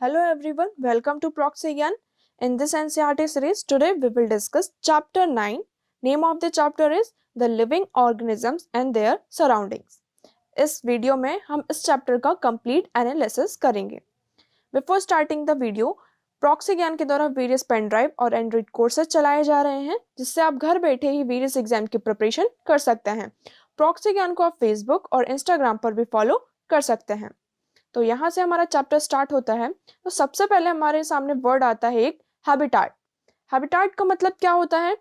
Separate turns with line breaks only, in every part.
Hello everyone, welcome to Proxy. In this NCERT series, today we will discuss Chapter 9. Name of the chapter is The Living Organisms and Their Surroundings. इस video में हम इस chapter का complete analysis करेंगे. Before starting the video, proxy ज्ञान के द्वारा various pen drive और एंड्रॉइड कोर्सेज चलाए जा रहे हैं जिससे आप घर बैठे ही वेरियस एग्जाम की प्रिपरेशन कर सकते हैं. प्रॉक्सी ज्ञान को आप फेसबुक और इंस्टाग्राम पर भी फॉलो कर सकते हैं. तो यहाँ से हमारा चैप्टर स्टार्ट होता है. तो सबसे पहले हमारे सामने वर्ड आता है एक हैबिटाट. हैबिटाट का मतलब क्या होता है?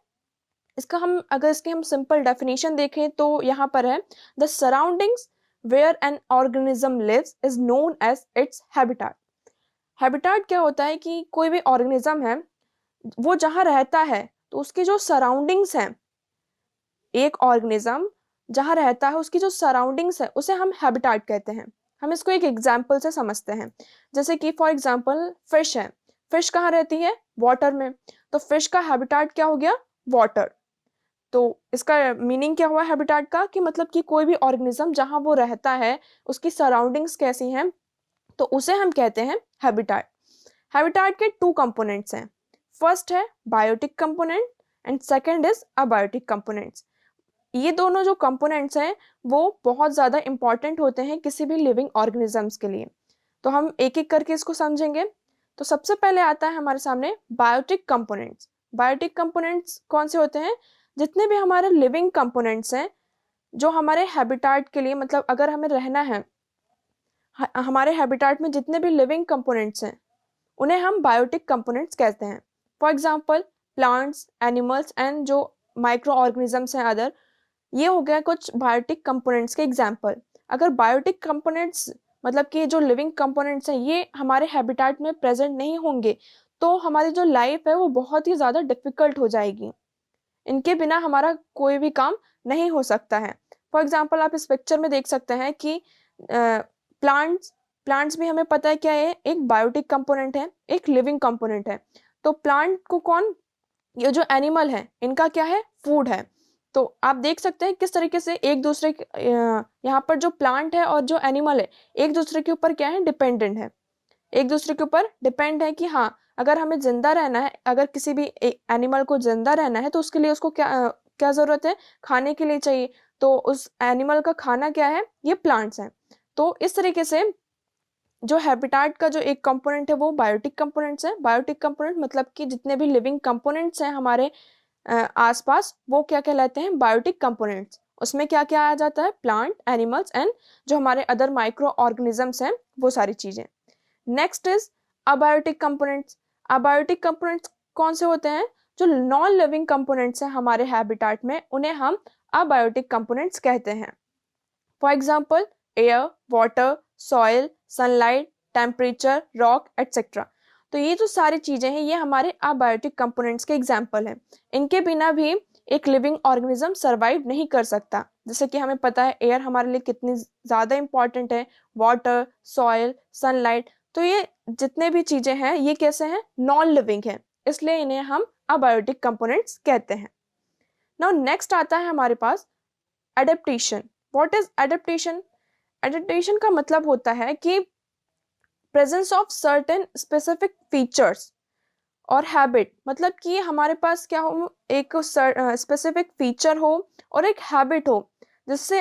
इसकी हम सिंपल डेफिनेशन देखें तो यहाँ पर है the surroundings where an organism lives is known as its habitat. Habitat क्या होता है कि कोई भी ऑर्गेनिज्म है वो जहाँ रहता है तो उसके जो सराउंडिंग्स हैं, एक ऑर्गेनिज्म जहाँ रहता है उसकी जो सराउंडिंग्स है उसे हम हैबिटाट कहते हैं. हम इसको एक एग्जाम्पल से समझते हैं. जैसे कि फॉर एग्जाम्पल फिश है. फिश कहाँ रहती है? वाटर में. तो फिश का हैबिटाट क्या हो गया? वाटर. तो इसका मीनिंग क्या हुआ हैबिटाट का? कि मतलब कि कोई भी ऑर्गेनिज्म जहाँ वो रहता है उसकी सराउंडिंग्स कैसी हैं तो उसे हम कहते हैं हैबिटाट. हैबिटाट के टू कंपोनेंट्स हैं. फर्स्ट है biotic component and second is abiotic components. ये दोनों जो कंपोनेंट्स हैं वो बहुत ज़्यादा इंपॉर्टेंट होते हैं किसी भी लिविंग ऑर्गेनिजम्स के लिए. तो हम एक एक करके इसको समझेंगे. तो सबसे पहले आता है हमारे सामने बायोटिक कंपोनेंट्स. बायोटिक कंपोनेंट्स कौन से होते हैं? जितने भी हमारे लिविंग कंपोनेंट्स हैं जो हमारे हैबिटाट के लिए, मतलब अगर हमें रहना है, हमारे हैबिटाट में जितने भी लिविंग कंपोनेंट्स हैं उन्हें हम बायोटिक कंपोनेंट्स कहते हैं. For example plants, animals and जो माइक्रो ऑर्गेनिजम्स हैं अदर, ये हो गया कुछ बायोटिक कंपोनेंट्स के एग्जाम्पल. अगर बायोटिक कंपोनेंट्स मतलब कि जो लिविंग कंपोनेंट्स हैं ये हमारे हैबिटाट में प्रेजेंट नहीं होंगे तो हमारी जो लाइफ है वो बहुत ही ज़्यादा डिफिकल्ट हो जाएगी. इनके बिना हमारा कोई भी काम नहीं हो सकता है. फॉर एग्जाम्पल आप इस पिक्चर में देख सकते हैं कि प्लांट्स भी हमें पता है क्या है, एक बायोटिक कंपोनेंट है, एक लिविंग कंपोनेंट है. तो प्लांट को कौन, ये जो एनिमल है इनका क्या है? फूड है. तो आप देख सकते हैं किस तरीके से एक दूसरे यहाँ पर जो प्लांट है और जो एनिमल है एक दूसरे के ऊपर क्या है? डिपेंडेंट है. एक दूसरे के ऊपर डिपेंड है कि हाँ अगर हमें जिंदा रहना है, अगर किसी भी एनिमल को जिंदा रहना है तो उसके लिए उसको क्या जरूरत है? खाने के लिए चाहिए. तो उस एनिमल का खाना क्या है? ये प्लांट्स हैं. तो इस तरीके से जो हैबिटाट का जो एक कंपोनेंट है वो बायोटिक कंपोनेंट्स है. बायोटिक कंपोनेंट मतलब कि जितने भी लिविंग कंपोनेंट्स हैं हमारे आसपास वो क्या कहलाते हैं? Biotic components. उसमें क्या क्या आ जाता है? प्लांट, एनिमल्स एंड जो हमारे अदर माइक्रो ऑर्गेनिजम्स हैं वो सारी चीजें. Next is abiotic components. Abiotic components कौन से होते हैं? जो नॉन लिविंग कंपोनेंट्स हैं हमारे हैबिटाट में उन्हें हम अबायोटिक कंपोनेंट्स कहते हैं. For example air, water, soil, sunlight, temperature, rock etcetera. तो ये जो सारी चीजें हैं ये हमारे अबायोटिक कंपोनेंट्स के एग्जाम्पल हैं. इनके बिना भी एक लिविंग ऑर्गेनिज्म सर्वाइव नहीं कर सकता. जैसे कि हमें पता है एयर हमारे लिए कितनी ज़्यादा इंपॉर्टेंट है, वाटर, सॉइल, सनलाइट. तो ये जितने भी चीज़ें हैं ये कैसे हैं? नॉन लिविंग हैं, इसलिए इन्हें हम अबायोटिक कंपोनेंट्स कहते हैं. नाउ नेक्स्ट आता है हमारे पास adaptation. What is adaptation? Adaptation का मतलब होता है कि presence of certain specific features और हैबिट. मतलब कि हमारे पास क्या हो? एक स्पेसिफिक फीचर हो और एक हैबिट हो जिससे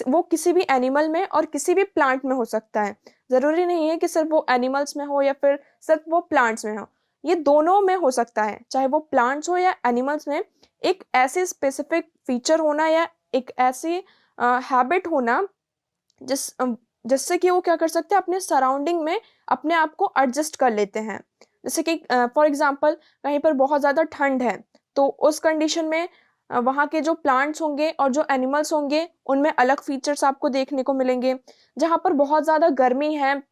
वो किसी भी एनिमल में और किसी भी प्लांट में हो सकता है. ज़रूरी नहीं है कि सिर्फ वो एनिमल्स में हो या फिर सिर्फ वो प्लांट्स में हो. ये दोनों में हो सकता है, चाहे वो प्लांट्स हो या एनिमल्स में. एक ऐसे स्पेसिफिक फीचर होना या एक ऐसी हैबिट होना जिससे कि वो क्या कर सकते हैं? अपने सराउंडिंग में अपने आप को एडजस्ट कर लेते हैं. जैसे कि फॉर एग्जांपल कहीं पर बहुत ज़्यादा ठंड है तो उस कंडीशन में वहाँ के जो प्लांट्स होंगे और जो एनिमल्स होंगे उनमें अलग फीचर्स आपको देखने को मिलेंगे. जहाँ पर बहुत ज़्यादा गर्मी है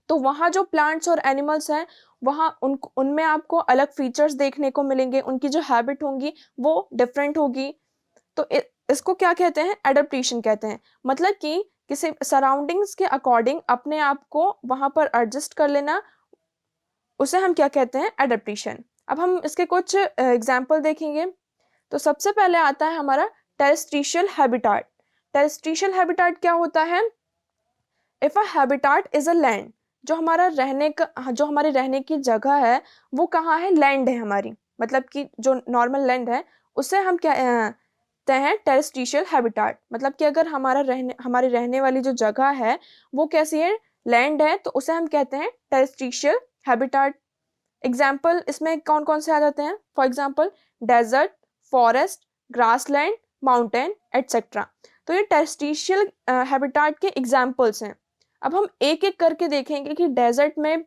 तो वहाँ जो प्लांट्स और एनिमल्स हैं वहाँ उनमें आपको अलग फीचर्स देखने को मिलेंगे. उनकी जो हैबिट होंगी वो डिफरेंट होगी. तो इसको क्या कहते हैं? एडेप्टेशन कहते हैं. मतलब कि किसी सराउंडिंग्स के अकॉर्डिंग अपने आप को वहाँ पर एडजस्ट कर लेना, उसे हम क्या कहते हैं? एडेप्टेशन. अब हम इसके कुछ एग्जाम्पल देखेंगे. तो सबसे पहले आता है हमारा टेरेस्ट्रिशियल हैबिटाट. टेरेस्ट्रिशियल हैबिटाट क्या होता है? If a habitat is a land जो हमारे रहने की जगह है वो कहाँ है, लैंड है हमारी, मतलब कि जो नॉर्मल लैंड है उसे हम क्या कहते हैं, टेरेस्ट्रिशियल हैबिटाट। मतलब कि अगर हमारे रहने वाली जो जगह है वो कैसी है, लैंड है, तो उसे हम कहते हैं टेरेस्ट्रिशियल हैबिटाट। एग्जाम्पल इसमें कौन कौन से आ जाते हैं, for example desert, forest, grassland, mountain etcetera. तो ये टेरेस्ट्रिशियल हैबिटाट के एग्जाम्पल्स हैं। अब हम एक एक करके देखेंगे कि डेजर्ट में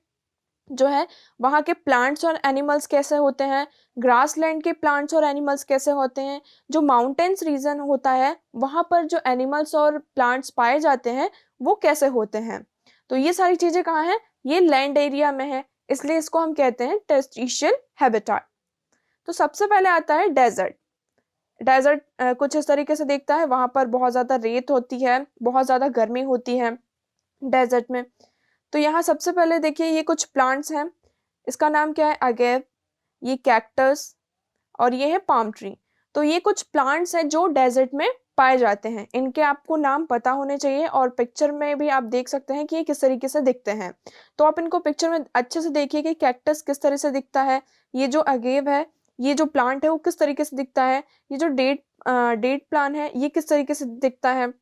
जो है वहाँ के प्लांट्स और एनिमल्स कैसे होते हैं, ग्रासलैंड के प्लांट्स और एनिमल्स कैसे होते हैं, जो माउंटेन्स रीजन होता है वहाँ पर जो एनिमल्स और प्लांट्स पाए जाते हैं वो कैसे होते हैं। तो ये सारी चीज़ें कहाँ हैं, ये लैंड एरिया में है, इसलिए इसको हम कहते हैं टेरेस्ट्रिशियल हैबिटाट। तो सबसे पहले आता है डेजर्ट। डेजर्ट कुछ इस तरीके से दिखता है, वहाँ पर बहुत ज़्यादा रेत होती है, बहुत ज़्यादा गर्मी होती है डेजर्ट में। तो यहाँ सबसे पहले देखिए ये कुछ प्लांट्स हैं, इसका नाम क्या है, अगेव, ये कैक्टस और ये है पाम ट्री। तो ये कुछ प्लांट्स हैं जो डेजर्ट में पाए जाते हैं, इनके आपको नाम पता होने चाहिए और पिक्चर में भी आप देख सकते हैं कि ये किस तरीके से दिखते हैं। तो आप इनको पिक्चर में अच्छे से देखिए कि कैक्टस किस तरह से दिखता है, ये जो अगेव है, ये जो प्लांट है वो किस तरीके से दिखता है, ये जो डेट प्लांट है ये किस तरीके से दिखता है।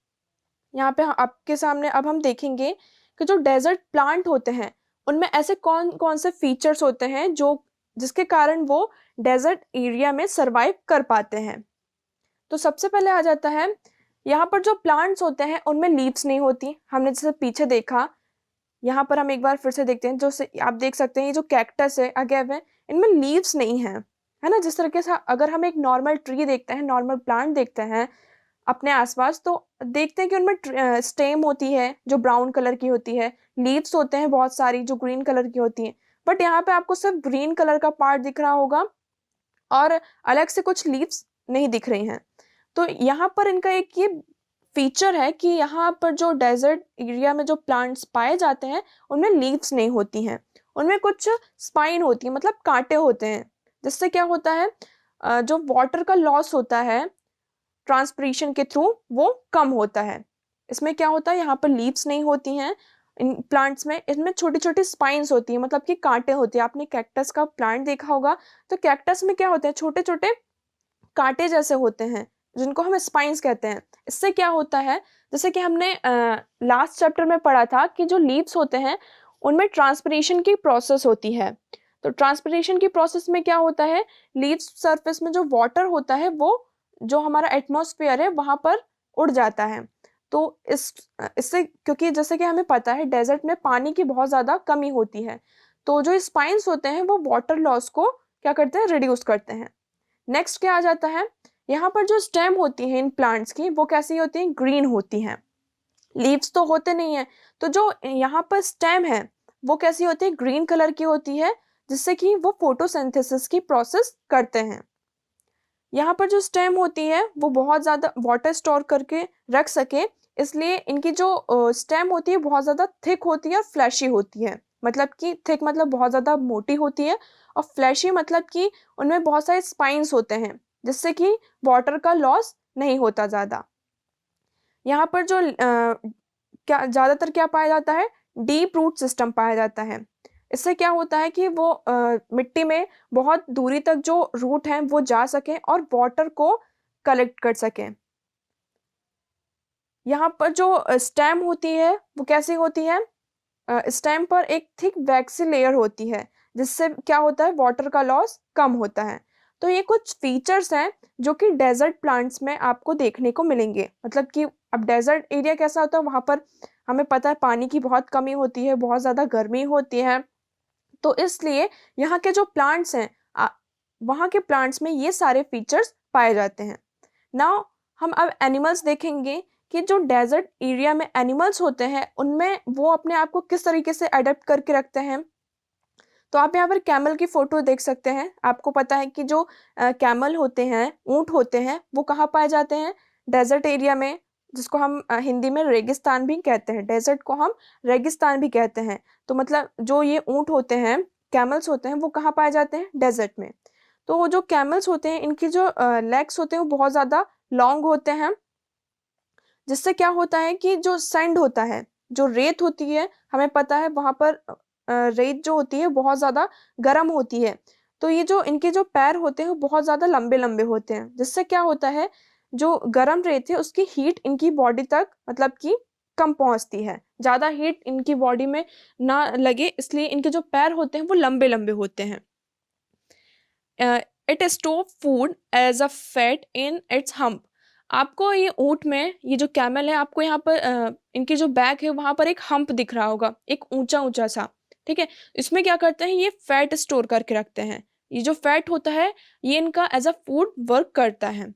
यहाँ पे आपके सामने अब हम देखेंगे कि जो डेजर्ट प्लांट होते हैं उनमें ऐसे कौन कौन से फीचर्स होते हैं जो जिसके कारण वो डेजर्ट एरिया में सरवाइव कर पाते हैं। तो सबसे पहले आ जाता है, यहाँ पर जो प्लांट्स होते हैं उनमें लीव्स नहीं होती, हमने जैसे पीछे देखा। यहाँ पर हम एक बार फिर से देखते हैं, जो आप देख सकते हैं ये जो कैक्टस है, अगेव है, इनमें लीव्स नहीं है ना। जिस तरीके से अगर हम एक नॉर्मल ट्री देखते हैं, नॉर्मल प्लांट देखते हैं अपने आसपास, तो देखते हैं कि उनमें स्टेम होती है जो ब्राउन कलर की होती है, लीव्स होते हैं बहुत सारी जो ग्रीन कलर की होती हैं, बट यहाँ पे आपको सिर्फ ग्रीन कलर का पार्ट दिख रहा होगा और अलग से कुछ लीव्स नहीं दिख रही हैं। तो यहाँ पर इनका एक ये फीचर है कि यहाँ पर जो डेजर्ट एरिया में जो प्लांट्स पाए जाते हैं उनमें लीव्स नहीं होती हैं, उनमें कुछ स्पाइन होती है, मतलब कांटे होते हैं, जिससे क्या होता है जो वाटर का लॉस होता है ट्रांसपिरेशन के थ्रू वो कम होता है। इसमें क्या होता है, यहाँ पर लीव्स नहीं होती हैं इन प्लांट्स में, इसमें छोटी छोटी स्पाइन्स होती हैं, मतलब कि कांटे होते हैं। आपने कैक्टस का प्लांट देखा होगा, तो कैक्टस में क्या होते हैं, छोटे छोटे कांटे जैसे होते हैं जिनको हम स्पाइन्स कहते हैं। इससे क्या होता है, जैसे कि हमने लास्ट चैप्टर में पढ़ा था कि जो लीव्स होते हैं उनमें ट्रांसपिरेशन की प्रोसेस होती है। तो ट्रांसपिरेशन की प्रोसेस में क्या होता है, लीव्स सरफेस में जो वाटर होता है वो जो हमारा एटमॉस्फेयर है वहां पर उड़ जाता है। तो इससे क्योंकि जैसे कि हमें पता है डेजर्ट में पानी की बहुत ज़्यादा कमी होती है, तो जो स्पाइन्स होते हैं वो वाटर लॉस को क्या करते हैं, रिड्यूस करते हैं। नेक्स्ट क्या आ जाता है, यहाँ पर जो स्टेम होती है इन प्लांट्स की वो कैसी होती है, ग्रीन होती हैं, लीव्स तो होते नहीं है। तो जो यहाँ पर स्टेम है वो कैसी होती है, ग्रीन कलर की होती है, जिससे कि वो फोटोसिंथेसिस की प्रोसेस करते हैं। यहाँ पर जो स्टेम होती है वो बहुत ज़्यादा वाटर स्टोर करके रख सके, इसलिए इनकी जो स्टेम होती है बहुत ज़्यादा थिक होती है और फ्लैशी होती है। मतलब कि थिक मतलब बहुत ज़्यादा मोटी होती है, और फ्लैशी मतलब कि उनमें बहुत सारे स्पाइन्स होते हैं, जिससे कि वाटर का लॉस नहीं होता ज़्यादा। यहाँ पर जो क्या ज़्यादातर क्या पाया जाता है, डीप रूट सिस्टम पाया जाता है। इससे क्या होता है कि वो मिट्टी में बहुत दूरी तक जो रूट हैं वो जा सके और वाटर को कलेक्ट कर सके। यहाँ पर जो स्टेम होती है वो कैसी होती है, स्टेम पर एक थिक वैक्सी लेयर होती है, जिससे क्या होता है, वाटर का लॉस कम होता है। तो ये कुछ फीचर्स हैं जो कि डेजर्ट प्लांट्स में आपको देखने को मिलेंगे। मतलब कि अब डेजर्ट एरिया कैसा होता है, वहाँ पर हमें पता है पानी की बहुत कमी होती है, बहुत ज़्यादा गर्मी होती है, तो इसलिए यहाँ के जो प्लांट्स हैं वहाँ के प्लांट्स में ये सारे फीचर्स पाए जाते हैं। नाउ हम अब एनिमल्स देखेंगे कि जो डेजर्ट एरिया में एनिमल्स होते हैं उनमें वो अपने आप को किस तरीके से अडेप्ट करके रखते हैं। तो आप यहाँ पर कैमल की फोटो देख सकते हैं। आपको पता है कि जो कैमल होते हैं, ऊंट होते हैं, वो कहाँ पाए जाते हैं, डेजर्ट एरिया में, जिसको हम हिंदी में रेगिस्तान भी कहते हैं, डेजर्ट को हम रेगिस्तान भी कहते हैं। तो मतलब जो ये ऊंट होते हैं, कैमल्स होते हैं, वो कहाँ पाए जाते हैं, डेजर्ट में। तो वो जो कैमल्स होते हैं इनकी जो लेग्स होते हैं वो बहुत ज़्यादा लॉन्ग होते हैं, जिससे क्या होता है कि जो सैंड होता है, जो रेत होती है हमें पता है वहां पर रेत जो होती है बहुत ज्यादा गर्म होती है, तो ये जो इनके जो पैर होते हैं वो बहुत ज्यादा लंबे लंबे होते हैं, जिससे क्या होता है जो गर्म रेत है उसकी हीट इनकी बॉडी तक मतलब कि कम पहुंचती है, ज्यादा हीट इनकी बॉडी में ना लगे, इसलिए इनके जो पैर होते हैं वो लंबे लंबे होते हैं। It store food as a fat in its hump. आपको ये ऊँट में ये जो कैमल है, आपको यहाँ पर इनकी जो बैक है वहां पर एक हम्प दिख रहा होगा, एक ऊंचा ऊंचा सा, ठीक है। इसमें क्या करते हैं, ये फैट स्टोर करके रखते हैं। ये जो फैट होता है ये इनका एज अ फूड वर्क करता है।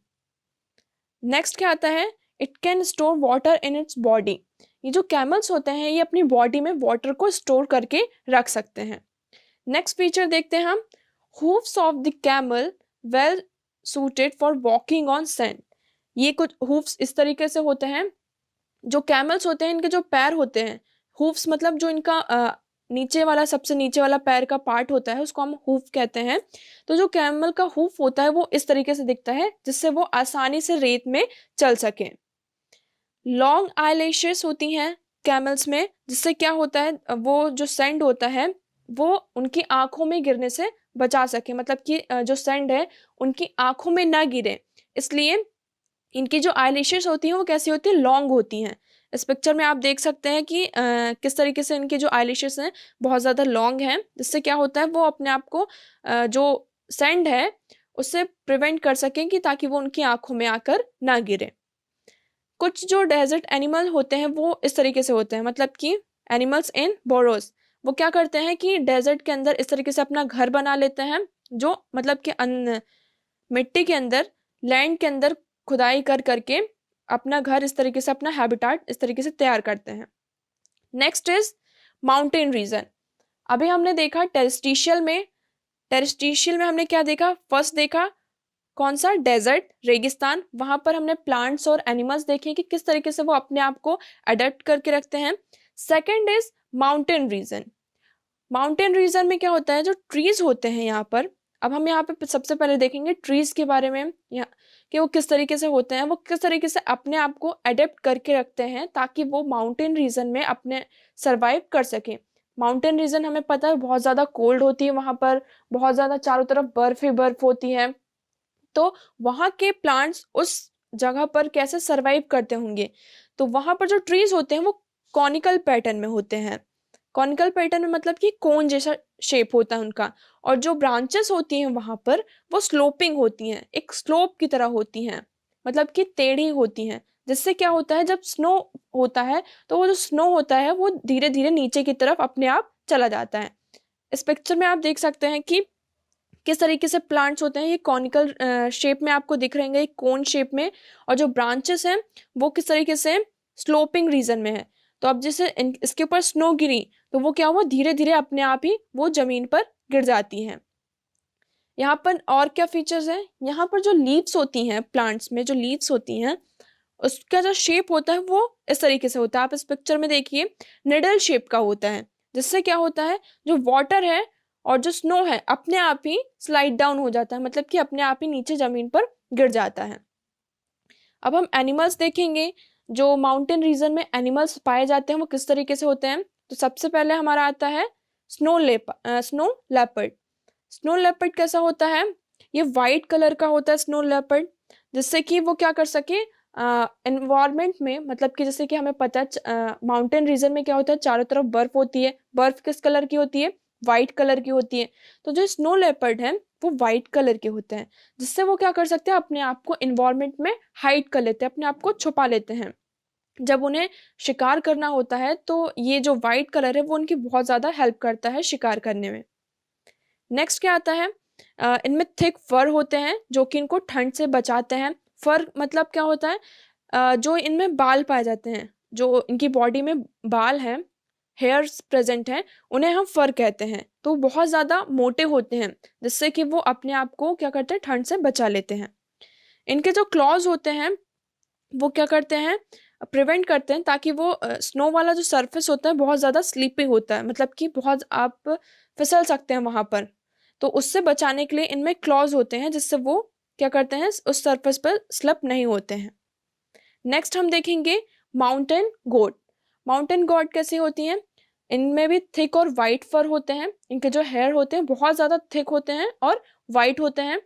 नेक्स्ट क्या आता है, it can store water in its body. ये जो कैमल्स होते हैं ये अपनी बॉडी में वाटर को स्टोर करके रख सकते हैं। नेक्स्ट फीचर देखते हैं हम, hooves of the camel well suited for walking on sand। ये कुछ hooves इस तरीके से होते हैं, जो कैमल्स होते हैं इनके जो पैर होते हैं, hooves मतलब जो इनका नीचे वाला सबसे नीचे वाला पैर का पार्ट होता है उसको हम हूफ कहते हैं। तो जो कैमल का हूफ होता है वो इस तरीके से दिखता है जिससे वो आसानी से रेत में चल सके। लॉन्ग आईलैशेस होती हैं कैमल्स में, जिससे क्या होता है वो जो सैंड होता है वो उनकी आंखों में गिरने से बचा सके, मतलब कि जो सैंड है उनकी आंखों में ना गिरे, इसलिए इनकी जो आईलैशेस होती हैं वो कैसी होती है, लॉन्ग होती हैं। इस पिक्चर में आप देख सकते हैं कि किस तरीके से इनके जो आईलैशेस हैं बहुत ज़्यादा लॉन्ग हैं, जिससे क्या होता है वो अपने आप को जो सैंड है उससे प्रिवेंट कर सकें कि ताकि वो उनकी आंखों में आकर ना गिरे। कुछ जो डेजर्ट एनिमल होते हैं वो इस तरीके से होते हैं, मतलब कि एनिमल्स इन बोरोस, वो क्या करते हैं कि डेजर्ट के अंदर इस तरीके से अपना घर बना लेते हैं, जो मतलब कि मिट्टी के अंदर, लैंड के अंदर खुदाई कर करके अपना घर इस तरीके से, अपना हैबिटाट इस तरीके से तैयार करते हैं। Next is mountain region. अभी हमने देखा टेरेस्ट्रिशियल में हमने क्या देखा, फर्स्ट देखा कौन सा, डेजर्ट, रेगिस्तान, वहां पर हमने प्लांट्स और एनिमल्स देखे कि किस तरीके से वो अपने आप को अडेप्ट करके रखते हैं। Second is mountain region. Mountain region में क्या होता है, जो ट्रीज होते हैं यहाँ पर, अब हम यहाँ पे सबसे पहले देखेंगे ट्रीज के बारे में, यहाँ कि वो किस तरीके से होते हैं, वो किस तरीके से अपने आप को अडेप्ट करके रखते हैं ताकि वो माउंटेन रीजन में अपने सर्वाइव कर सके। माउंटेन रीजन हमें पता है बहुत ज़्यादा कोल्ड होती है, वहाँ पर बहुत ज़्यादा चारों तरफ बर्फ ही बर्फ होती है, तो वहाँ के प्लांट्स उस जगह पर कैसे सरवाइव करते होंगे। तो वहाँ पर जो ट्रीज होते हैं वो कॉनिकल पैटर्न में होते हैं। कॉनिकल पैटर्न में मतलब कि कोन जैसा शेप होता है उनका, और जो ब्रांचेस होती हैं वहाँ पर वो स्लोपिंग होती हैं, एक स्लोप की तरह होती हैं, मतलब कि टेढ़ी होती हैं, जिससे क्या होता है जब स्नो होता है तो वो जो स्नो होता है वो धीरे धीरे नीचे की तरफ अपने आप चला जाता है। इस पिक्चर में आप देख सकते हैं कि किस तरीके से प्लांट्स होते हैं, ये कॉनिकल शेप में आपको दिख रहे हैं, कोन शेप में, और जो ब्रांचेस हैं वो किस तरीके से स्लोपिंग रीजन में है। तो अब जैसे इसके ऊपर स्नो गिरी तो वो क्या हुआ, धीरे धीरे अपने आप ही वो जमीन पर गिर जाती हैं। यहाँ पर और क्या फीचर्स हैं, यहाँ पर जो लीव्स होती हैं प्लांट्स में, जो लीव्स होती हैं उसका जो शेप होता है वो इस तरीके से होता है। आप इस पिक्चर में देखिए निडल शेप का होता है, जिससे क्या होता है जो वाटर है और जो स्नो है अपने आप ही स्लाइड डाउन हो जाता है, मतलब कि अपने आप ही नीचे जमीन पर गिर जाता है। अब हम एनिमल्स देखेंगे, जो माउंटेन रीजन में एनिमल्स पाए जाते हैं वो किस तरीके से होते हैं। तो सबसे पहले हमारा आता है स्नो लेपर्ड। स्नो लेपर्ड कैसा होता है, ये वाइट कलर का होता है स्नो लेपर्ड, जिससे कि वो क्या कर सके एनवायरमेंट में, मतलब कि जैसे कि हमें पता है माउंटेन रीजन में क्या होता है, चारों तरफ बर्फ होती है, बर्फ किस कलर की होती है, वाइट कलर की होती है। तो जो स्नो लेपर्ड है वो वाइट कलर के होते हैं, जिससे वो क्या कर सकते हैं अपने आप को इन्वायरमेंट में हाइड कर लेते हैं, अपने आप को छुपा लेते हैं। जब उन्हें शिकार करना होता है तो ये जो वाइट कलर है वो उनकी बहुत ज़्यादा हेल्प करता है शिकार करने में। नेक्स्ट क्या आता है, इनमें थिक फर होते हैं जो कि इनको ठंड से बचाते हैं। फर मतलब क्या होता है, जो इनमें बाल पाए जाते हैं, जो इनकी बॉडी में बाल हैं, हेयर्स प्रेजेंट हैं, उन्हें हम फर कहते हैं। तो बहुत ज़्यादा मोटे होते हैं, जिससे कि वो अपने आप को क्या करते हैं, ठंड से बचा लेते हैं। इनके जो क्लॉज होते हैं वो क्या करते हैं, प्रिवेंट करते हैं, ताकि वो स्नो वाला जो सरफेस होता है बहुत ज़्यादा स्लीपी होता है, मतलब कि बहुत आप फिसल सकते हैं वहाँ पर, तो उससे बचाने के लिए इनमें क्लॉज होते हैं, जिससे वो क्या करते हैं उस सरफेस पर स्लिप नहीं होते हैं। नेक्स्ट हम देखेंगे माउंटेन गोट। माउंटेन गोट कैसे होती हैं, इनमें भी थिक और वाइट फर होते हैं। इनके जो हेयर होते हैं बहुत ज़्यादा थिक होते हैं और वाइट होते हैं।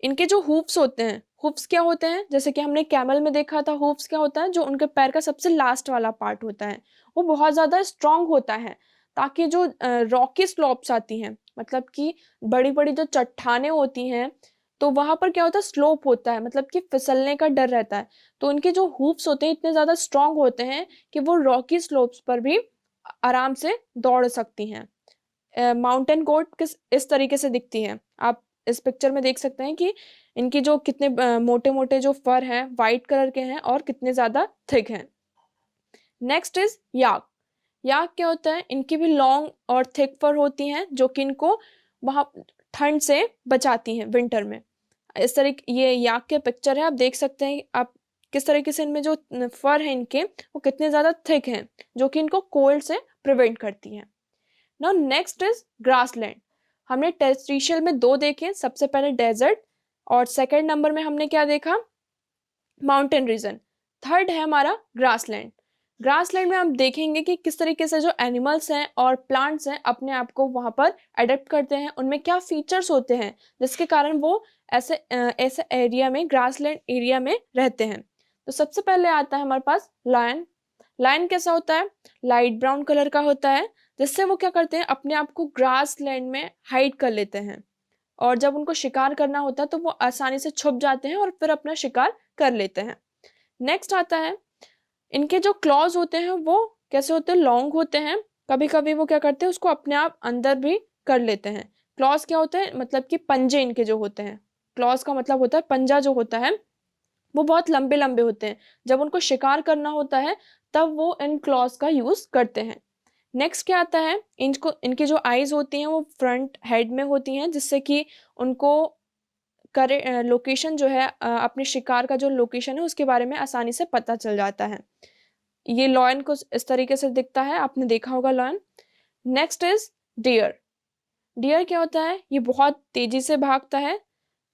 इनके जो हूफ्स होते हैं, हूफ्स क्या होते हैं, जैसे कि हमने कैमल में देखा था, हूफ्स क्या होता है, जो उनके पैर का सबसे लास्ट वाला पार्ट होता है, वो बहुत ज़्यादा स्ट्रांग होता है, ताकि जो रॉकी स्लोप्स आती हैं, मतलब कि बड़ी बड़ी जो चट्टानें होती हैं, तो वहां पर क्या होता है, स्लोप होता है, मतलब कि फिसलने का डर रहता है। तो उनके जो हूफ्स होते हैं इतने ज़्यादा स्ट्रांग होते हैं कि वो रॉकी स्लोप्स पर भी आराम से दौड़ सकती हैं। माउंटेन गोट किस इस तरीके से दिखती है, आप इस पिक्चर में देख सकते हैं कि इनकी जो कितने मोटे मोटे जो फर हैं वाइट कलर के हैं और कितने ज्यादा थिक हैं। नेक्स्ट इज याक। याक क्या होता है, इनकी भी लॉन्ग और थिक फर होती हैं जो कि इनको वहां ठंड से बचाती हैं विंटर में। इस तरीके ये याक के पिक्चर है, आप देख सकते हैं आप किस तरीके से इनमें जो फर है इनके वो कितने ज्यादा थिक हैं, जो कि इनको कोल्ड से प्रिवेंट करती हैं। Now next is grassland. हमने टेरेस्ट्रियल में दो देखे, सबसे पहले डेजर्ट और सेकंड नंबर में हमने क्या देखा, माउंटेन रीजन। थर्ड है हमारा ग्रासलैंड। ग्रासलैंड में हम देखेंगे कि किस तरीके से जो एनिमल्स हैं और प्लांट्स हैं अपने आप को वहां पर अडेप्ट करते हैं, उनमें क्या फीचर्स होते हैं जिसके कारण वो ऐसे एरिया में, ग्रासलैंड एरिया में रहते हैं। तो सबसे पहले आता है हमारे पास लायन। लायन कैसा होता है, लाइट ब्राउन कलर का होता है, जिससे वो क्या करते हैं, अपने आप को ग्रास लैंड में हाइड कर लेते हैं, और जब उनको शिकार करना होता है तो वो आसानी से छुप जाते हैं और फिर अपना शिकार कर लेते हैं। नेक्स्ट आता है, इनके जो क्लॉज होते हैं वो कैसे होते हैं, लॉन्ग होते हैं। कभी कभी वो क्या करते हैं, उसको अपने आप अंदर भी कर लेते हैं। क्लॉज क्या होता है, मतलब कि पंजे इनके जो होते हैं, क्लॉज का मतलब होता है पंजा जो होता है, वो बहुत लंबे लंबे होते हैं। जब उनको शिकार करना होता है तब वो इन क्लॉज का यूज करते हैं। नेक्स्ट क्या आता है, इनकी जो आईज होती हैं वो फ्रंट हेड में होती हैं, जिससे कि उनको करे लोकेशन जो है, अपने शिकार का जो लोकेशन है उसके बारे में आसानी से पता चल जाता है। ये लॉयन कुछ इस तरीके से दिखता है, आपने देखा होगा lion. Next is deer. Deer क्या होता है, ये बहुत तेजी से भागता है,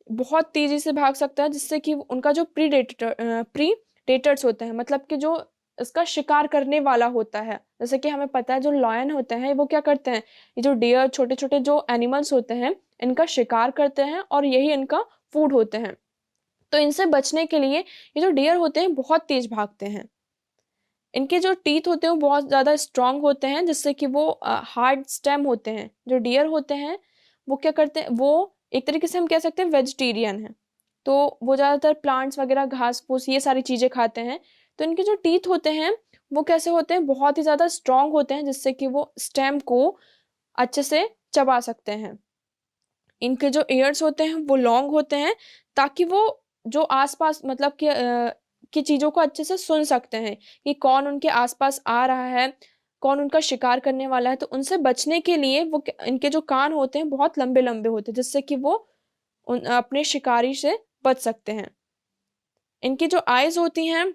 बहुत तेजी से भाग सकता है, जिससे कि उनका जो प्रीडेटर्स होते हैं, मतलब कि जो इसका शिकार करने वाला होता है, जैसे कि हमें पता है जो लॉयन होते हैं वो क्या करते हैं, ये जो डियर छोटे छोटे जो एनिमल्स होते हैं इनका शिकार करते हैं और यही इनका फूड होते हैं। तो इनसे बचने के लिए ये जो डियर होते हैं बहुत तेज भागते हैं। इनके जो टीथ होते हैं वो बहुत ज़्यादा स्ट्रांग होते हैं, जिससे कि वो हार्ड स्टेम होते हैं। जो डियर होते हैं वो क्या करते हैं, वो एक तरीके से हम कह सकते हैं वेजिटेरियन है, तो वो ज़्यादातर प्लांट्स वगैरह, घास फूस, ये सारी चीज़ें खाते हैं। तो इनके जो टीथ होते हैं वो कैसे होते हैं, बहुत ही ज़्यादा स्ट्रांग होते हैं, जिससे कि वो स्टेम को अच्छे से चबा सकते हैं। इनके जो ईयर्स होते हैं वो लॉन्ग होते हैं, ताकि वो जो आसपास, मतलब कि चीज़ों को अच्छे से सुन सकते हैं कि कौन उनके आसपास आ रहा है, कौन उनका शिकार करने वाला है। तो उनसे बचने के लिए वो इनके जो कान होते हैं बहुत लंबे लंबे होते हैं, जिससे कि वो अपने शिकारी से बच सकते हैं। इनकी जो आईज होती हैं,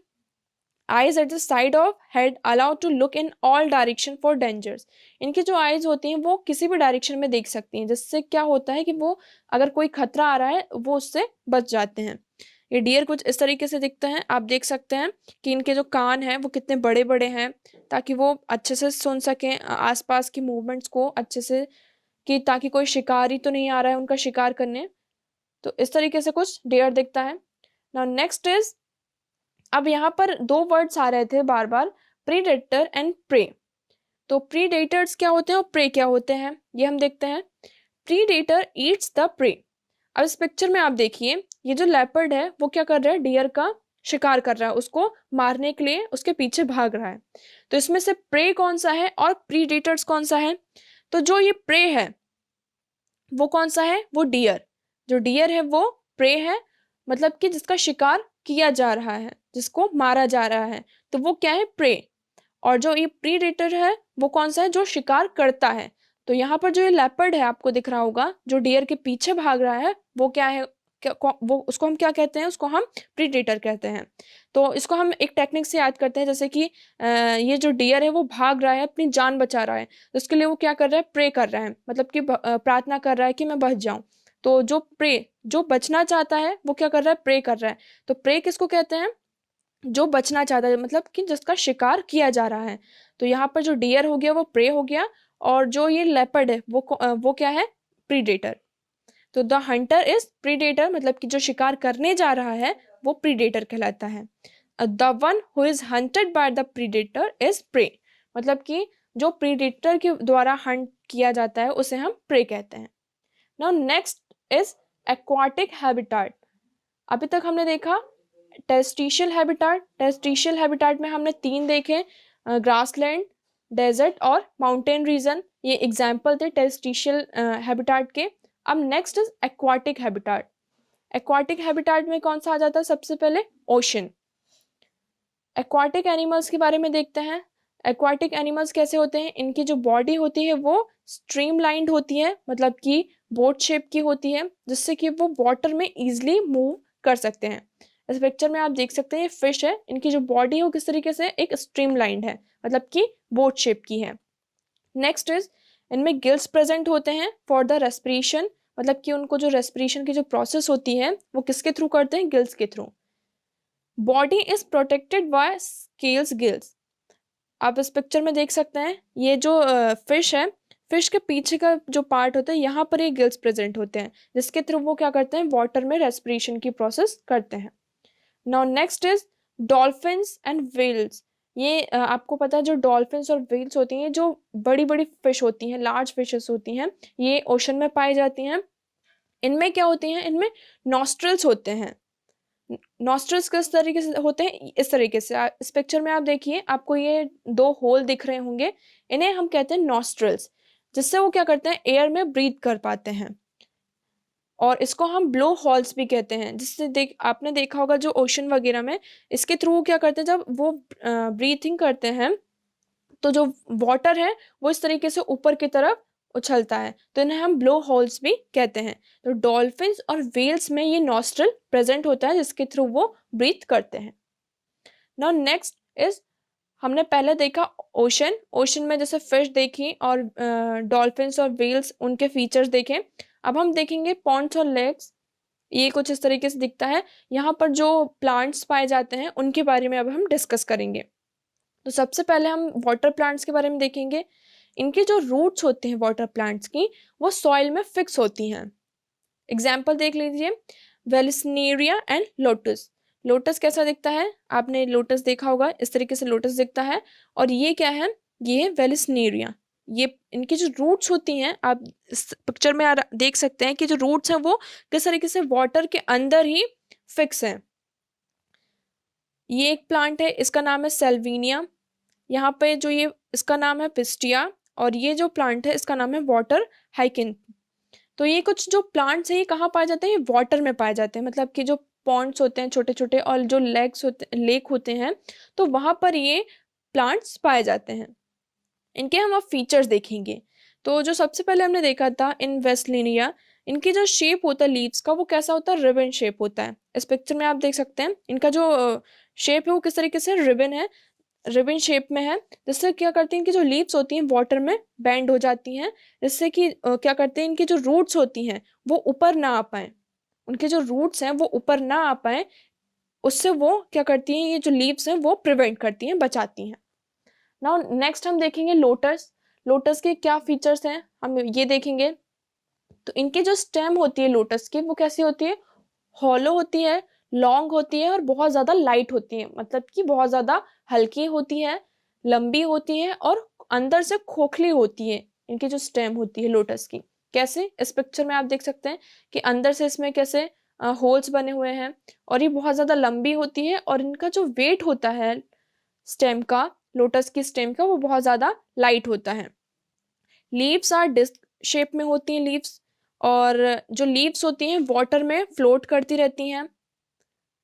eyes at the side of head allow to look in all direction for dangers. इनकी जो आईज होती हैं वो किसी भी डायरेक्शन में देख सकती हैं, जिससे क्या होता है कि वो अगर कोई खतरा आ रहा है वो उससे बच जाते हैं। ये डियर कुछ इस तरीके से दिखते हैं, आप देख सकते हैं कि इनके जो कान हैं वो कितने बड़े बड़े हैं, ताकि वो अच्छे से सुन सकें आसपास की मूवमेंट्स को अच्छे से, कि ताकि कोई शिकारी तो नहीं आ रहा है उनका शिकार करने। तो इस तरीके से कुछ डियर दिखता है। नाउ नेक्स्ट इज, अब यहाँ पर दो वर्ड्स आ रहे थे बार बार, प्रीडेटर एंड प्रे। तो प्रीडेटर्स क्या होते हैं और प्रे क्या होते हैं, ये हम देखते हैं। Predator eats the prey. अब इस पिक्चर में आप देखिए, ये जो लेपर्ड है वो क्या कर रहा है, डियर का शिकार कर रहा है, उसको मारने के लिए उसके पीछे भाग रहा है। तो इसमें से प्रे कौन सा है और प्रीडेटर्स कौन सा है, तो जो ये प्रे है वो कौन सा है, वो डियर। जो डियर है वो प्रे है, मतलब कि जिसका शिकार किया जा रहा है, जिसको मारा जा रहा है, तो वो क्या है, प्रे। और जो ये प्रीडेटर है वो कौन सा है, जो शिकार करता है। तो यहाँ पर जो ये लेपर्ड है आपको दिख रहा होगा, जो डियर के पीछे भाग रहा है, वो क्या है, वो उसको हम क्या कहते हैं, उसको हम प्रीडेटर कहते हैं। तो इसको हम एक टेक्निक से याद करते हैं, जैसे कि ये जो डियर है वो भाग रहा है, अपनी जान बचा रहा है, तो उसके लिए वो क्या कर रहा है, प्रे कर रहा है, मतलब कि प्रार्थना कर रहा है कि मैं बच जाऊं। तो जो प्रे, जो बचना चाहता है वो क्या कर रहा है, प्रे कर रहा है। तो प्रे किसको कहते हैं, जो बचना चाहता है, मतलब कि जिसका शिकार किया जा रहा है। तो यहाँ पर जो डियर हो गया वो प्रे हो गया, और जो ये लेपर्ड है वो क्या है, प्रीडेटर। तो द हंटर इज प्रीडेटर, मतलब कि जो शिकार करने जा रहा है वो प्रीडेटर कहलाता है। The one who is hunted by the predator is prey, मतलब कि जो प्रीडेटर के द्वारा हंट किया जाता है उसे हम प्रे कहते हैं। Now next is aquatic habitat. अभी तक हमने देखा टेरेस्ट्रियल हैबिटाट। टेरेस्ट्रियल हैबिटाट में हमने 3 देखे, ग्रासलैंड, डेजर्ट और माउंटेन रीजन, ये एग्जाम्पल थे टेरेस्ट्रियल हैबिटाट के। अब next is aquatic habitat. Aquatic habitat में कौन सा आ जाता है, सबसे पहले ओशन। एक्वाटिक एनिमल्स के बारे में देखते हैं। एक्वाटिक एनिमल्स कैसे होते हैं, इनकी जो बॉडी होती है वो स्ट्रीमलाइंड होती है, मतलब कि बोट शेप की होती है, जिससे कि वो वाटर में इजिली मूव कर सकते हैं। इस पिक्चर में आप देख सकते हैं ये फिश है, इनकी जो बॉडी है वो किस तरीके से एक स्ट्रीमलाइंड है, मतलब कि बोट शेप की है। नेक्स्ट इज इनमें गिल्स प्रेजेंट होते हैं फॉर द रेस्पिरेशन, मतलब कि उनको जो रेस्पिरेशन की जो प्रोसेस होती है वो किसके थ्रू करते हैं, गिल्स के through. Body is protected by scales gills. आप इस पिक्चर में देख सकते हैं ये जो फिश है, फिश के पीछे का जो पार्ट होता है यहाँ पर ये गिल्स प्रेजेंट होते हैं, जिसके थ्रू वो क्या करते हैं, वाटर में रेस्पिरेशन की प्रोसेस करते हैं। Now next is dolphins and whales. ये आपको पता है जो डॉल्फिन्स और व्हेल्स होती हैं, जो बड़ी बड़ी फिश होती हैं, लार्ज फिशेस होती हैं, ये ओशन में पाई जाती हैं। इनमें क्या होती हैं, इनमें नॉस्ट्रल्स होते हैं। नॉस्ट्रल्स किस तरीके से होते हैं, इस तरीके से इस पिक्चर में आप देखिए, आपको ये 2 होल दिख रहे होंगे, इन्हें हम कहते हैं नॉस्ट्रल्स, जिससे वो क्या करते हैं, एयर में ब्रीथ कर पाते हैं, और इसको हम ब्लो हॉल्स भी कहते हैं। जिससे आपने देखा होगा जो ओशन वगैरह में इसके थ्रू क्या करते हैं, जब वो ब्रीथिंग करते हैं तो जो वाटर है वो इस तरीके से ऊपर की तरफ उछलता है, तो इन्हें हम ब्लो होल्स भी कहते हैं। तो डॉल्फिन्स और व्हेल्स में ये नॉस्ट्रल प्रेजेंट होता है, जिसके थ्रू वो ब्रीथ करते हैं। नाउ नेक्स्ट इज, हमने पहले देखा ओशन, ओशन में जैसे फिश देखी और डॉल्फिन्स और व्हेल्स उनके फीचर्स देखें। अब हम देखेंगे पॉन्ड्स और लेक्स, ये कुछ इस तरीके से दिखता है। यहाँ पर जो प्लांट्स पाए जाते हैं उनके बारे में अब हम डिस्कस करेंगे। तो सबसे पहले हम वाटर प्लांट्स के बारे में देखेंगे। इनके जो रूट्स होते हैं वाटर प्लांट्स की, वो सॉइल में फिक्स होती हैं। एग्जाम्पल देख लीजिए, वेलिस्नेरिया एंड लोटस। लोटस कैसा दिखता है, आपने लोटस देखा होगा, इस तरीके से लोटस दिखता है। और ये क्या है, ये है वेलिस्नेरिया। ये इनकी जो रूट्स होती हैं, आप इस पिक्चर में देख सकते हैं कि जो रूट्स हैं वो किस तरीके से वाटर के अंदर ही फिक्स हैं। ये एक प्लांट है, इसका नाम है सेल्विनिया। यहाँ पे जो ये इसका नाम है पिस्टिया, और ये जो प्लांट है इसका नाम है वाटर हाइकिन। तो ये कुछ जो प्लांट्स हैं ये कहाँ पाए जाते हैं, ये वाटर में पाए जाते हैं, मतलब कि जो पॉन्ड्स होते हैं छोटे छोटे और जो लेक होते हैं, तो वहाँ पर ये प्लांट्स पाए जाते हैं। इनके हम अब फीचर्स देखेंगे। तो जो सबसे पहले हमने देखा था इन वेस्टलिनिया, इनकी जो शेप होता है लीव्स का वो कैसा होता है, रिबन शेप होता है। इस पिक्चर में आप देख सकते हैं इनका जो शेप है वो किस तरीके से रिबन है, रिबन शेप में है। जिससे क्या करती हैं, इनकी जो लीव्स होती हैं वाटर में बेंड हो जाती हैं, जिससे कि क्या करते हैं, इनकी जो रूट्स होती हैं वो ऊपर ना आ पाए, उनके जो रूट्स हैं वो ऊपर ना आ पाए, उससे वो क्या करती हैं, ये जो लीव्स हैं वो प्रिवेंट करती हैं, बचाती हैं। नाउ नेक्स्ट हम देखेंगे लोटस। लोटस के क्या फीचर्स हैं हम ये देखेंगे। तो इनकी जो स्टेम होती है लोटस की वो कैसी होती है, हॉलो होती है, लॉन्ग होती है और बहुत ज़्यादा लाइट होती है, मतलब कि बहुत ज़्यादा हल्की होती है, लंबी होती है और अंदर से खोखली होती है। इनकी जो स्टेम होती है लोटस की, कैसे, इस पिक्चर में आप देख सकते हैं कि अंदर से इसमें कैसे होल्स बने हुए हैं, और ये बहुत ज़्यादा लंबी होती है, और इनका जो वेट होता है स्टेम का, लोटस की स्टेम का, वो बहुत ज़्यादा लाइट होता है। लीव्स आर डिस्क शेप में होती हैं लीव्स, और जो लीव्स होती हैं वाटर में फ्लोट करती रहती हैं।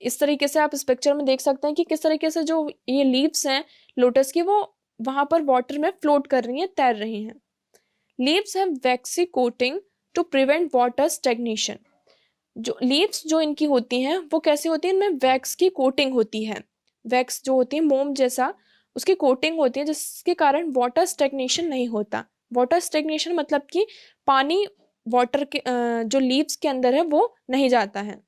इस तरीके से आप इस पिक्चर में देख सकते हैं कि किस तरीके से जो ये लीव्स हैं लोटस की, वो वहां पर वाटर में फ्लोट कर रही हैं, तैर रही हैं। Leaves have waxy coating to prevent water stagnation. जो लीव्स जो इनकी होती हैं वो कैसी होती है, इनमें वैक्स की कोटिंग होती है। वैक्स जो होती है मोम जैसा, उसकी कोटिंग होती है, जिसके कारण वाटर स्टेग्नेशन नहीं होता। वाटर स्टेग्नेशन मतलब कि पानी वाटर के जो लीव्स के अंदर है वो नहीं जाता है।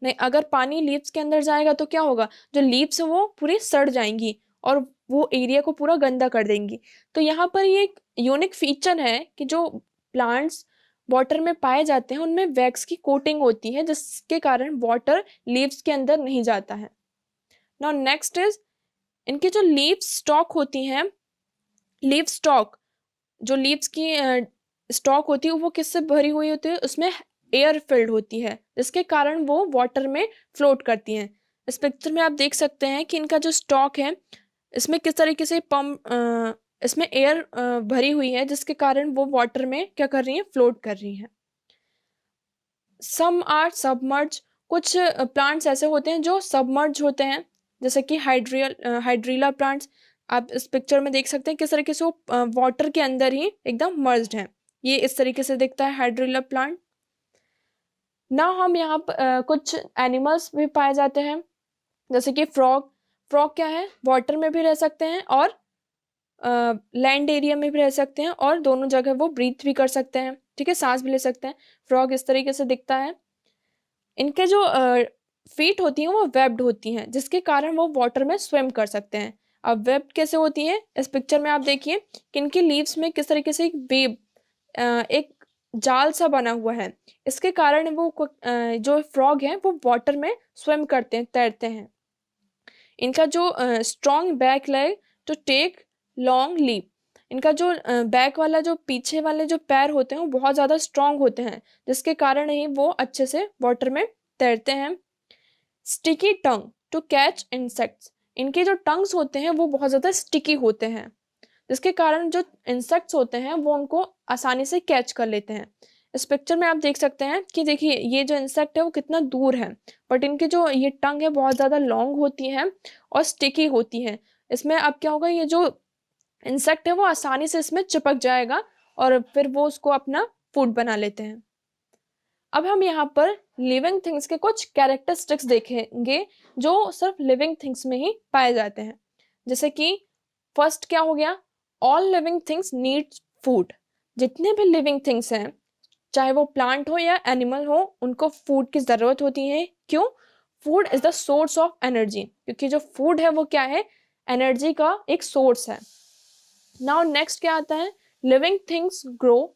नहीं, अगर पानी लीव्स के अंदर जाएगा तो क्या होगा, जो लीव्स है वो पूरी सड़ जाएंगी और वो एरिया को पूरा गंदा कर देंगी। तो यहाँ पर ये एक यूनिक फीचर है कि जो प्लांट्स वाटर में पाए जाते हैं उनमें वैक्स की कोटिंग होती है, जिसके कारण वाटर लीव्स के अंदर नहीं जाता है। नाउ नेक्स्ट इज, इनके जो लीव स्टॉक होती हैं, लीव स्टॉक, जो लीव्स की स्टॉक होती है वो किससे भरी हुई होती है, उसमें एयर फिल्ड होती है, जिसके कारण वो वाटर में फ्लोट करती हैं। इस पिक्चर में आप देख सकते हैं कि इनका जो स्टॉक है इसमें किस तरीके से पंप इसमें एयर भरी हुई है, जिसके कारण वो वाटर में क्या कर रही है, फ्लोट कर रही है। सम आर सबमर्ज, कुछ प्लांट्स ऐसे होते हैं जो सबमर्ज होते हैं, जैसे कि हाइड्रीला प्लांट्स। आप इस पिक्चर में देख सकते हैं किस तरीके से वो वाटर के अंदर ही एकदम मर्ज्ड है। ये इस तरीके से दिखता है हाइड्रीला प्लांट। ना हम यहाँ पर कुछ एनिमल्स भी पाए जाते हैं, जैसे कि फ्रॉग। फ्रॉग क्या है, वाटर में भी रह सकते हैं और लैंड एरिया में भी रह सकते हैं, और दोनों जगह वो ब्रीथ भी कर सकते हैं, ठीक है, सांस भी ले सकते हैं। फ्रॉग इस तरीके से दिखता है। इनके जो फीट होती हैं वो वेब्ड होती हैं, जिसके कारण वो वाटर में स्विम कर सकते हैं। अब वेब्ड कैसे होती है, इस पिक्चर में आप देखिए कि इनकी लीव्स में किस तरीके से एक वेब, एक जाल सा बना हुआ है। इसके कारण वो जो फ्रॉग है वो वाटर में स्विम करते हैं, तैरते हैं। इनका जो strong back leg to take long leap, इनका जो बैक वाला जो पीछे वाले जो पैर होते हैं वो बहुत ज़्यादा स्ट्रॉन्ग होते हैं, जिसके कारण ही वो अच्छे से वाटर में तैरते हैं। Sticky tongue to catch insects, इनके जो टंग्स होते हैं वो बहुत ज़्यादा स्टिकी होते हैं, जिसके कारण जो इंसेक्ट्स होते हैं वो उनको आसानी से कैच कर लेते हैं। इस पिक्चर में आप देख सकते हैं कि देखिए ये जो इंसेक्ट है वो कितना दूर है, बट इनकी जो ये टंग है बहुत ज़्यादा लॉन्ग होती है और स्टिकी होती है। इसमें अब क्या होगा, ये जो इंसेक्ट है वो आसानी से इसमें चिपक जाएगा और फिर वो उसको अपना फूड बना लेते हैं। अब हम यहाँ पर लिविंग थिंग्स के कुछ कैरेक्टरिस्टिक्स देखेंगे जो सिर्फ लिविंग थिंग्स में ही पाए जाते हैं। जैसे कि फर्स्ट क्या हो गया, all living things need food. जितने भी लिविंग थिंग्स हैं, चाहे वो प्लांट हो या एनिमल हो, उनको फूड की ज़रूरत होती है। क्यों? Food is the source of energy, क्योंकि जो फूड है वो क्या है, एनर्जी का एक सोर्स है। नाउ नेक्स्ट क्या आता है, लिविंग थिंग्स ग्रो।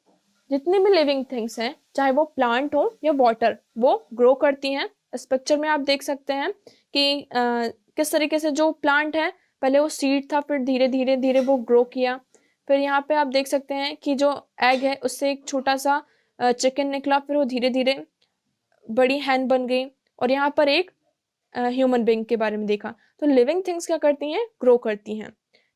जितनी भी लिविंग थिंग्स हैं, चाहे वो प्लांट हो या वाटर, वो ग्रो करती हैं। इस पिक्चर में आप देख सकते हैं कि किस तरीके से जो प्लांट है पहले वो सीड था, फिर धीरे धीरे धीरे वो ग्रो किया। फिर यहाँ पे आप देख सकते हैं कि जो एग है उससे एक छोटा सा चिकन निकला, फिर वो धीरे धीरे बड़ी हैन बन गई, और यहाँ पर एक ह्यूमन बीइंग के बारे में देखा। तो लिविंग थिंग्स क्या करती हैं, ग्रो करती हैं।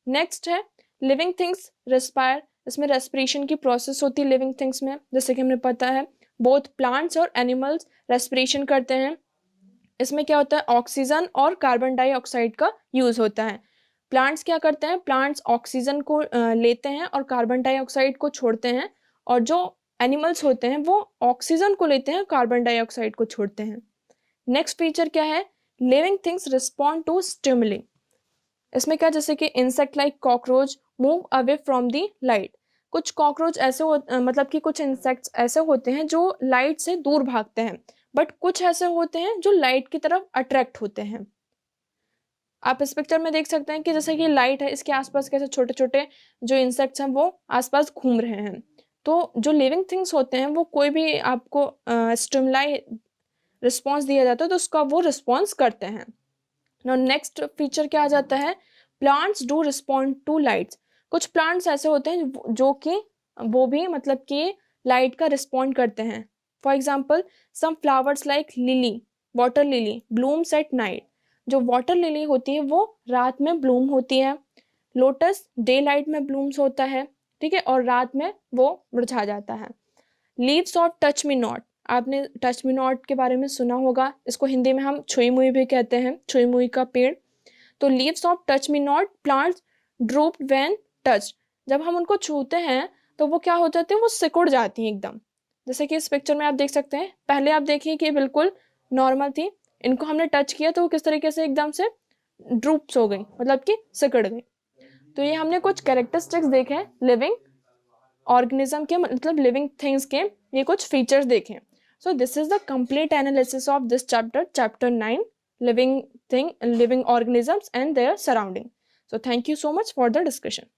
नेक्स्ट है लिविंग थिंग्स रेस्पायर। इसमें रेस्पिरेशन की प्रोसेस होती है लिविंग थिंग्स में, जैसे कि हमें पता है बोथ प्लांट्स और एनिमल्स रेस्पिरेशन करते हैं। इसमें क्या होता है, ऑक्सीजन और कार्बन डाइऑक्साइड का यूज होता है। प्लांट्स क्या करते हैं, प्लांट्स ऑक्सीजन को लेते हैं और कार्बन डाइऑक्साइड को छोड़ते हैं, और जो एनिमल्स होते हैं वो ऑक्सीजन को लेते हैं, कार्बन डाइऑक्साइड को छोड़ते हैं। नेक्स्ट फीचर क्या है, living things respond to stimuli. इसमें क्या, जैसे कि insect like cockroach move away from the light. कुछ कॉकरोच ऐसे मतलब कि कुछ इंसेक्ट्स ऐसे होते हैं जो लाइट से दूर भागते हैं, बट कुछ ऐसे होते हैं जो लाइट की तरफ अट्रैक्ट होते हैं। आप इस पिक्चर में देख सकते हैं कि जैसे कि लाइट है, इसके आसपास कैसे छोटे छोटे जो इंसेक्ट्स हैं वो आसपास घूम रहे हैं। तो जो लिविंग थिंग्स होते हैं वो कोई भी आपको स्टिमुलाई रिस्पॉन्स दिया जाता है तो उसका वो रिस्पॉन्स करते हैं। नाउ नेक्स्ट फीचर क्या आ जाता है, plants do respond to lights. कुछ प्लांट्स ऐसे होते हैं जो कि वो भी मतलब कि लाइट का रिस्पॉन्ड करते हैं। For example some flowers like lily, water lily blooms at night. जो वाटर लिली होती है वो रात में ब्लूम होती है। लोटस डे लाइट में ब्लूम्स होता है, ठीक है, और रात में वो मुरझा जाता है। Leaves of touch me not, आपने टच मी नॉट के बारे में सुना होगा, इसको हिंदी में हम छुई मुई भी कहते हैं, छुई मुई का पेड़। तो leaves of touch me not plants drupe when touch. जब हम उनको छूते हैं तो वो क्या हो जाते हैं, वो सिकुड़ जाती हैं एकदम। जैसे कि इस पिक्चर में आप देख सकते हैं, पहले आप देखिए कि बिल्कुल नॉर्मल थी, इनको हमने टच किया तो वो किस तरीके से एकदम से ड्रूप्स हो गई, मतलब कि सिकुड़ गई। तो ये हमने कुछ कैरेक्टरिस्टिक्स देखे हैं लिविंग ऑर्गेनिज्म के, मतलब लिविंग थिंग्स के, ये कुछ फीचर्स देखें। So this is the complete analysis of this chapter, chapter 9, living thing, living organisms and their surrounding. So thank you so much for the discussion.